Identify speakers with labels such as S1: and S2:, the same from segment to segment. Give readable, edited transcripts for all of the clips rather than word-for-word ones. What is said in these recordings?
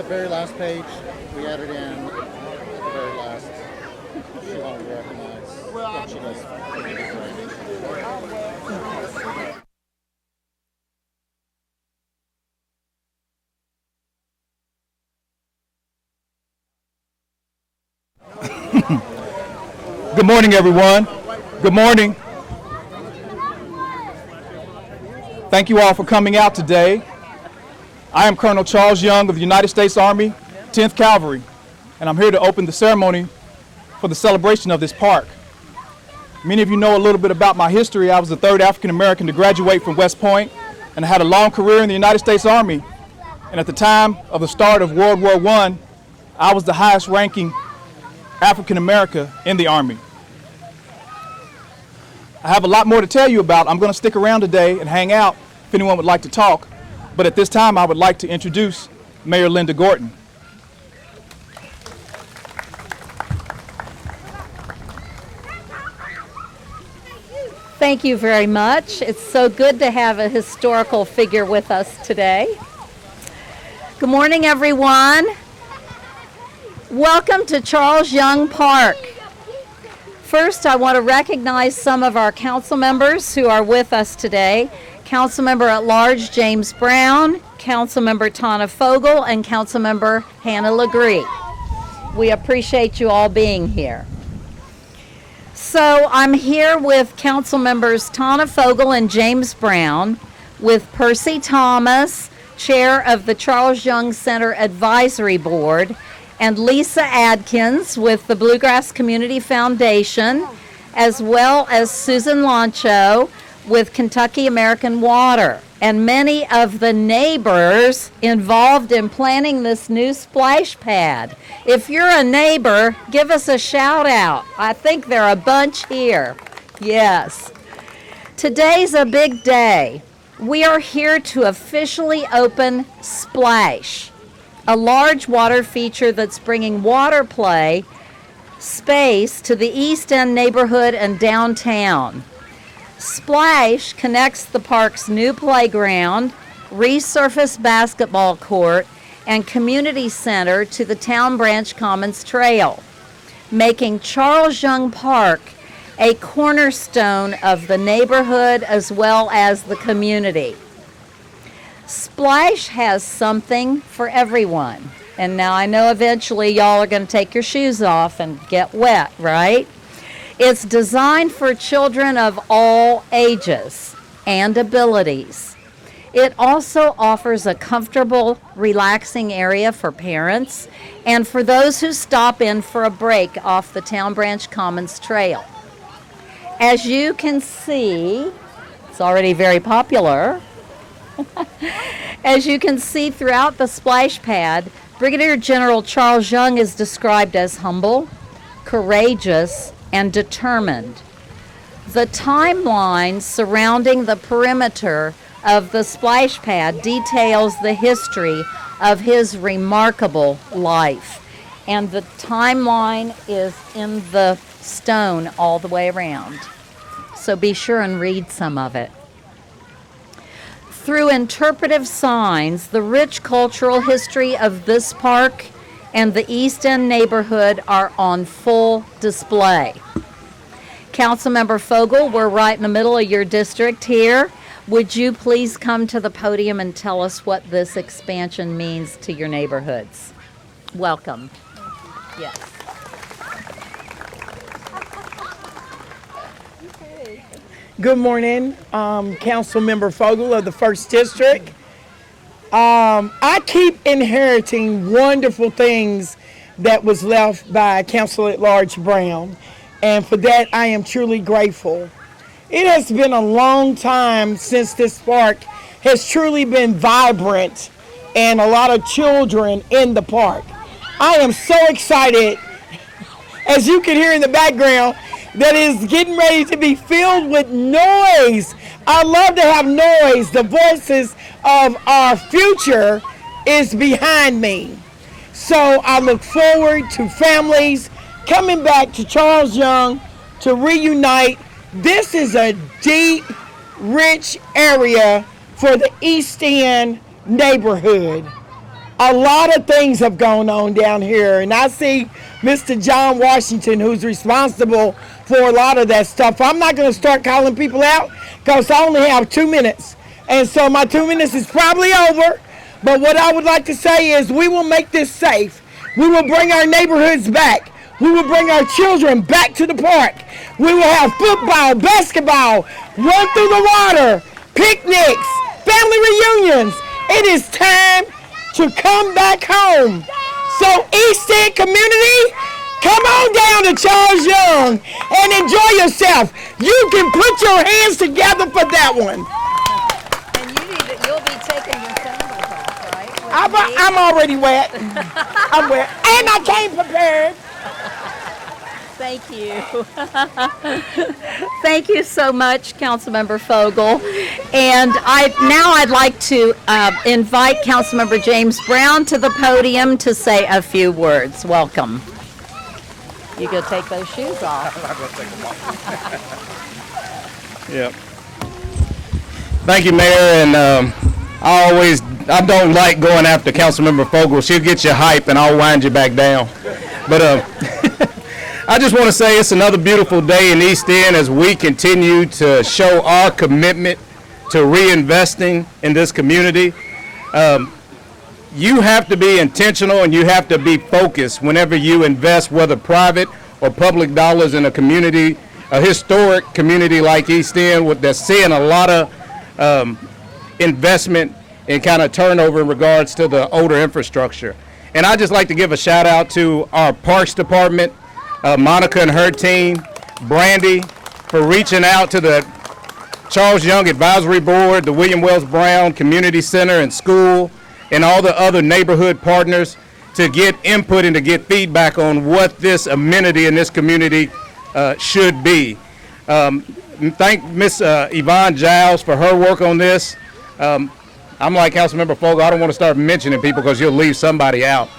S1: the very last page. We added in at the very last. She wanted to recognize what she does.
S2: Good morning, everyone. Good morning. Thank you all for coming out today. I am Colonel Charles Young of the United States Army, 10th Cavalry, and I'm here to open the ceremony for the celebration of this park. Many of you know a little bit about my history. I was the third African American to graduate from West Point, and I had a long career in the United States Army. And at the time of the start of World War I was the highest ranking African American in the Army. I have a lot more to tell you about. I'm going to stick around today and hang out if anyone would like to talk. But at this time, I would like to introduce Mayor Linda Gorton.
S3: Thank you very much. It's so good to have a historical figure with us today. Good morning, everyone. Welcome to Charles Young Park. First, I want to recognize some of our council members who are with us today. Councilmember at Large James Brown, Councilmember Tana Fogel, and Councilmember Hannah Legree. We appreciate you all being here. So I'm here with Council members Tana Fogel and James Brown, with Percy Thomas, Chair of the Charles Young Center Advisory Board, and Lisa Adkins with the Bluegrass Community Foundation, as well as Susan Lancho with Kentucky American Water, and many of the neighbors involved in planning this new splash pad. If you're a neighbor, give us a shout out. I think there are a bunch here. Yes. Today's a big day. We are here to officially open Splash, a large water feature that's bringing water play space to the East End neighborhood and downtown. Splash connects the park's new playground, resurfaced basketball court, and community center to the Town Branch Commons Trail, making Charles Young Park a cornerstone of the neighborhood as well as the community. Splash has something for everyone. And now I know eventually y'all are going to take your shoes off and get wet, right? It's designed for children of all ages and abilities. It also offers a comfortable, relaxing area for parents and for those who stop in for a break off the Town Branch Commons Trail. As you can see, it's already very popular. As you can see throughout the splash pad, Brigadier General Charles Young is described as humble, courageous, and determined. The timeline surrounding the perimeter of the splash pad details the history of his remarkable life. And the timeline is in the stone all the way around. So be sure and read some of it. Through interpretive signs, the rich cultural history of this park and the East End neighborhood are on full display. Councilmember Fogel, we're right in the middle of your district here. Would you please come to the podium and tell us what this expansion means to your neighborhoods? Welcome. Yes.
S4: Good morning, Councilmember Fogel of the 1st District. I keep inheriting wonderful things that was left by Council at Large Brown, and for that I am truly grateful. It has been a long time since this park has truly been vibrant and a lot of children in the park. I am so excited, as you can hear in the background, that is getting ready to be filled with noise. I love to have noise. The voices of our future is behind me. So I look forward to families coming back to Charles Young to reunite. This is a deep, rich area for the East End neighborhood. a lot of things have gone on down here, and I see Mr. John Washington, who's responsible for a lot of that stuff. I'm not going to start calling people out because I only have 2 minutes, and so my 2 minutes is probably over. But what I would like to say is we will make this safe. We will bring our neighborhoods back. We will bring our children back to the park. We will have football, basketball, run through the water, picnics, family reunions. It is time to come back home. So East End community, come on down to Charles Young and enjoy yourself. You can put your hands together for that one.
S3: And you'll be taking your sandals off, right?
S4: I'm already wet. I'm wet. And I came prepared.
S3: Thank you. Thank you so much, Councilmember Fogel. And I'd like to invite Councilmember James Brown to the podium to say a few words. Welcome. You go take those shoes off.
S5: I'm going to take them off. Yep. Thank you, Mayor. And I don't like going after Councilmember Fogel. She'll get you hype and I'll wind you back down. But I just want to say it's another beautiful day in East End as we continue to show our commitment to reinvesting in this community. You have to be intentional and you have to be focused whenever you invest, whether private or public dollars in a community, a historic community like East End that's seeing a lot of investment and kind of turnover in regards to the older infrastructure. And I'd just like to give a shout out to our Parks Department, Monica and her team, Brandy, for reaching out to the Charles Young Advisory Board, the William Wells Brown Community Center and School, and all the other neighborhood partners to get input and to get feedback on what this amenity in this community should be. Thank Miss Yvonne Giles for her work on this. I'm like Councilmember Fogel, I don't want to start mentioning people because you'll leave somebody out.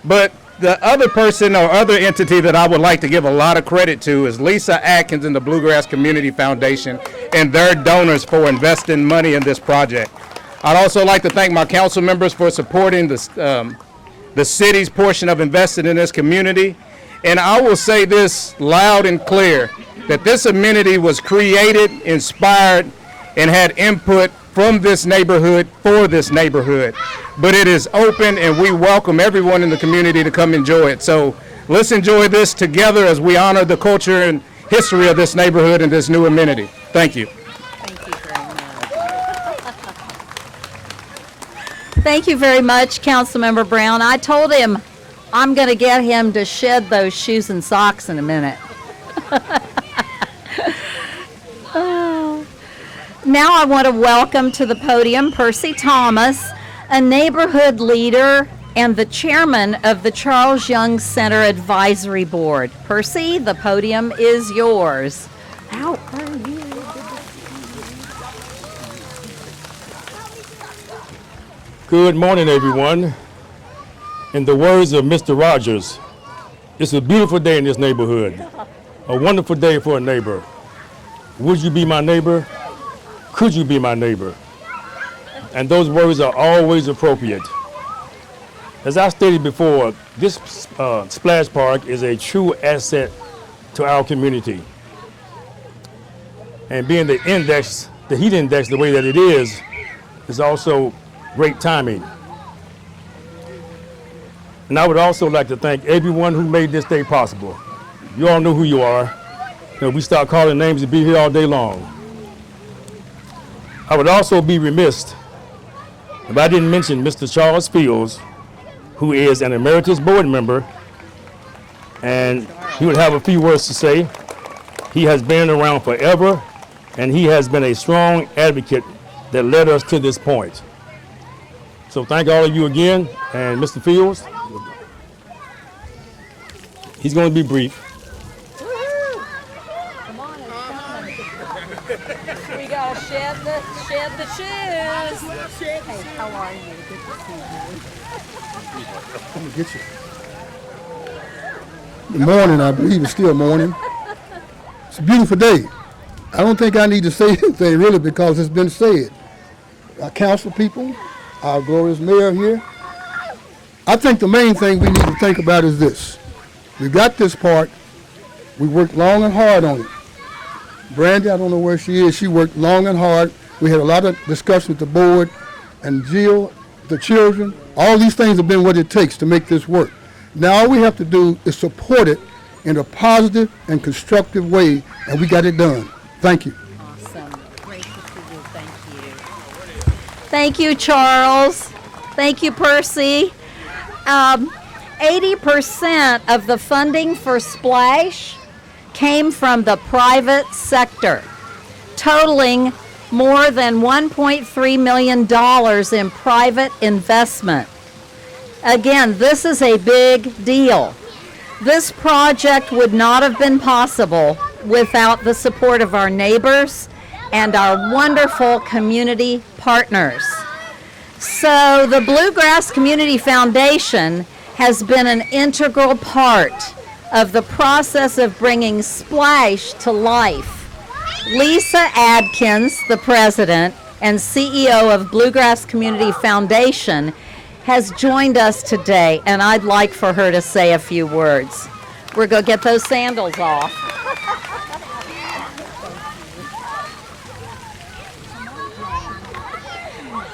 S5: But the other person or other entity that I would like to give a lot of credit to is Lisa Atkins and the Bluegrass Community Foundation and their donors for investing money in this project. I'd also like to thank my council members for supporting the city's portion of investing in this community. And I will say this loud and clear, that this amenity was created, inspired, and had input from this neighborhood for this neighborhood. But it is open and we welcome everyone in the community to come enjoy it. So let's enjoy this together as we honor the culture and history of this neighborhood and this new amenity. Thank you.
S3: Thank you very much. Thank you very much, Councilmember Brown. I told him I'm going to get him to shed those shoes and socks in a minute. Now I want to welcome to the podium Percy Thomas, a neighborhood leader and the chairman of the Charles Young Center Advisory Board. Percy, the podium is yours. How are you?
S6: Good morning, everyone. In the words of Mr. Rogers, it's a beautiful day in this neighborhood, a wonderful day for a neighbor. Would you be my neighbor? Could you be my neighbor? And those words are always appropriate. As I stated before, this splash park is a true asset to our community. And being the heat index the way that it is also great timing. And I would also like to thank everyone who made this day possible. You all know who you are. We start calling names and be here all day long. I would also be remiss if I didn't mention Mr. Charles Fields, who is an emeritus board member, and he would have a few words to say. He has been around forever, and he has been a strong advocate that led us to this point. So thank all of you again, and Mr. Fields, he's going to be brief.
S3: Come on, it's coming. We gotta shed the shoes. Hey, how are you? Good to see you.
S1: I'm gonna get you. Good morning. I believe it's still morning. It's a beautiful day. I don't think I need to say anything really because it's been said. Our council people, our glorious mayor here,
S7: I think the main thing we need to think about is this. We got this part. We worked long and hard on it. Brandy, I don't know where she is. She worked long and hard. We had a lot of discussion with the board and Jill, the children. All these things have been what it takes to make this work. Now all we have to do is support it in a positive and constructive way, and we got it done. Thank you.
S3: Awesome. Great to see you. Thank you. Thank you, Charles. Thank you, Percy. 80% of the funding for Splash came from the private sector, totaling more than $1.3 million in private investment. Again, this is a big deal. This project would not have been possible without the support of our neighbors and our wonderful community partners. So the Bluegrass Community Foundation has been an integral part of the process of bringing Splash to life. Lisa Adkins, the president and CEO of Bluegrass Community Foundation, has joined us today, and I'd like for her to say a few words. We're going to get those sandals off.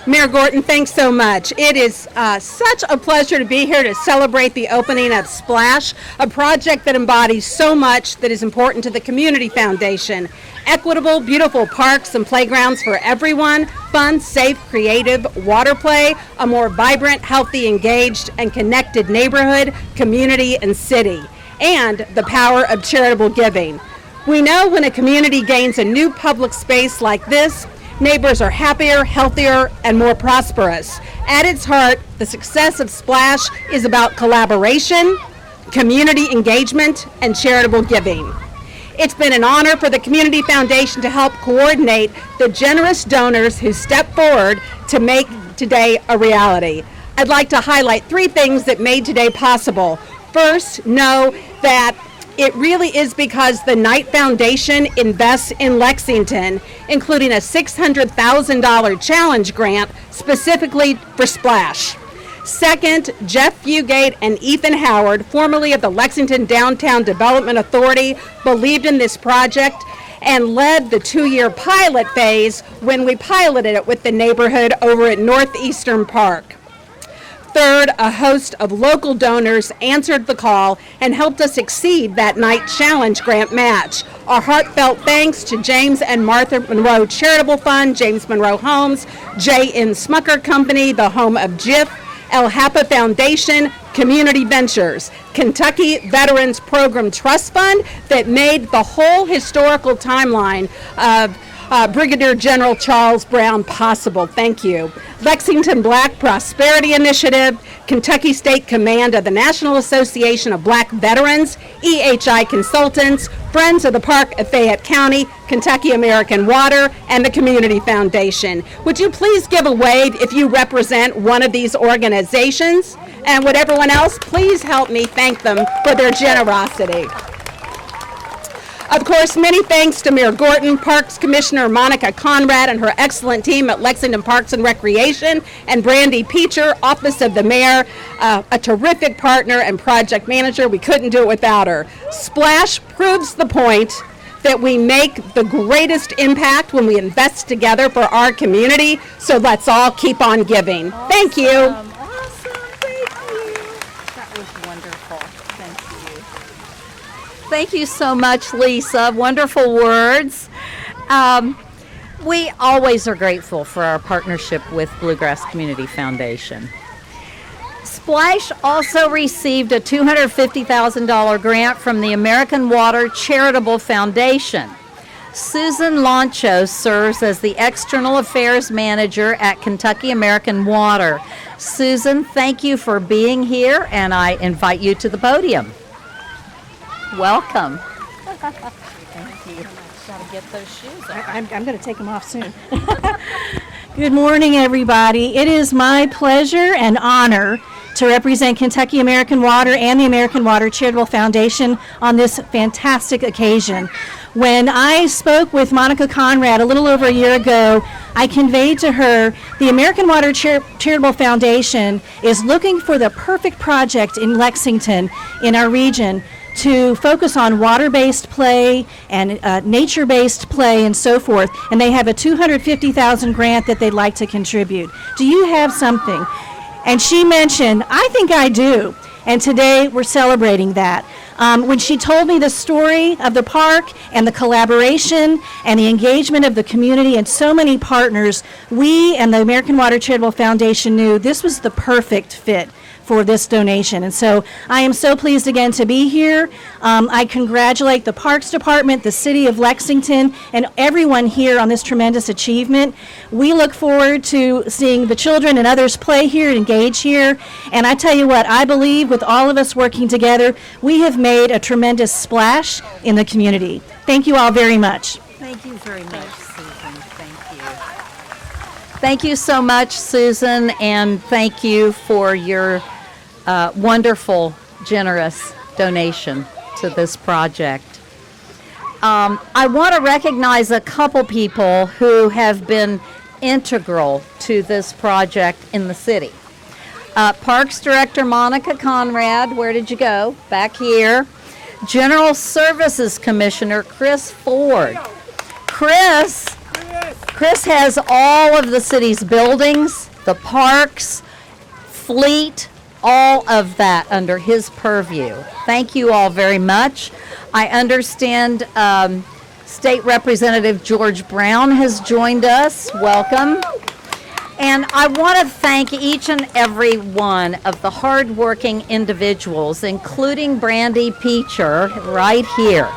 S8: Mayor Gorton, thanks so much. It is such a pleasure to be here to celebrate the opening of Splash, a project that embodies so much that is important to the Community Foundation. Equitable, beautiful parks and playgrounds for everyone, fun, safe, creative water play, a more vibrant, healthy, engaged, and connected neighborhood, community, and city, and the power of charitable giving. We know when a community gains a new public space like this, neighbors are happier, healthier, and more prosperous. At its heart, the success of Splash is about collaboration, community engagement, and charitable giving. It's been an honor for the Community Foundation to help coordinate the generous donors who step forward to make today a reality. I'd like to highlight 3 things that made today possible. First, know that it really is because the Knight Foundation invests in Lexington, including a $600,000 challenge grant specifically for Splash. Second, Jeff Fugate and Ethan Howard, formerly of the Lexington Downtown Development Authority, believed in this project and led the 2-year pilot phase when we piloted it with the neighborhood over at Northeastern Park. Third, a host of local donors answered the call and helped us exceed that Knight Challenge grant match. Our heartfelt thanks to James and Martha Monroe Charitable Fund, James Monroe Homes, J.N. Smucker Company, the home of JIF, El Hapa Foundation, Community Ventures, Kentucky Veterans Program Trust Fund that made the whole historical timeline of Brigadier General Charles Brown possible. Thank you. Lexington Black Prosperity Initiative, Kentucky State Command of the National Association of Black Veterans, EHI Consultants, Friends of the Park of Fayette County, Kentucky American Water, and the Community Foundation. Would you please give a wave if you represent one of these organizations? And would everyone else please help me thank them for their generosity? Of course, many thanks to Mayor Gorton, Parks Commissioner Monica Conrad and her excellent team at Lexington Parks and Recreation, and Brandy Peacher, Office of the Mayor, a terrific partner and project manager. We couldn't do it without her. Splash proves the point that we make the greatest impact when we invest together for our community, so let's all keep on giving.
S3: Awesome.
S8: Thank you.
S3: Awesome. Thank you. That was wonderful. Thank you. Thank you so much, Lisa. Wonderful words. We always are grateful for our partnership with Bluegrass Community Foundation. Splash also received a $250,000 grant from the American Water Charitable Foundation. Susan Loncho serves as the External Affairs Manager at Kentucky American Water. Susan, thank you for being here, and I invite you to the podium. Welcome. Thank you. Gotta get those shoes off.
S9: I'm going to take them off soon. Good morning, everybody. It is my pleasure and honor to represent Kentucky American Water and the American Water Charitable Foundation on this fantastic occasion. When I spoke with Monica Conrad a little over a year ago, I conveyed to her the American Water Charitable Foundation is looking for the perfect project in Lexington, in our region, to focus on water-based play and nature-based play and so forth. And they have a $250,000 grant that they'd like to contribute. Do you have something? And she mentioned, I think I do. And today we're celebrating that. When she told me the story of the park and the collaboration and the engagement of the community and so many partners, we and the American Water Charitable Foundation knew this was the perfect fit for this donation. And so I am so pleased again to be here. I congratulate the Parks Department, the City of Lexington, and everyone here on this tremendous achievement. We look forward to seeing the children and others play here and engage here. And I tell you what, I believe with all of us working together, we have made a tremendous splash in the community. Thank you all very much.
S3: Thank you very much, Susan. Thank you. Thank you so much, Susan, and thank you for your wonderful, generous donation to this project. I want to recognize a couple people who have been integral to this project in the city. Parks Director Monica Conrad, where did you go? Back here. General Services Commissioner Chris Ford. Chris has all of the city's buildings, the parks, fleet, all of that under his purview. Thank you all very much. I understand State Representative George Brown has joined us. Welcome. And I want to thank each and every one of the hardworking individuals, including Brandy Peacher right here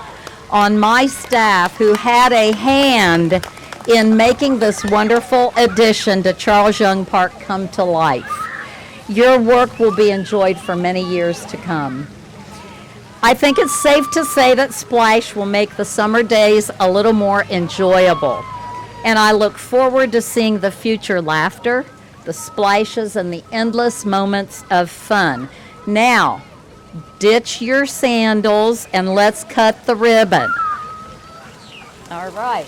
S3: on my staff, who had a hand in making this wonderful addition to Charles Young Park come to life. Your work will be enjoyed for many years to come. I think it's safe to say that Splash will make the summer days a little more enjoyable. And I look forward to seeing the future laughter, the splashes, and the endless moments of fun. Now, ditch your sandals and let's cut the ribbon. All right.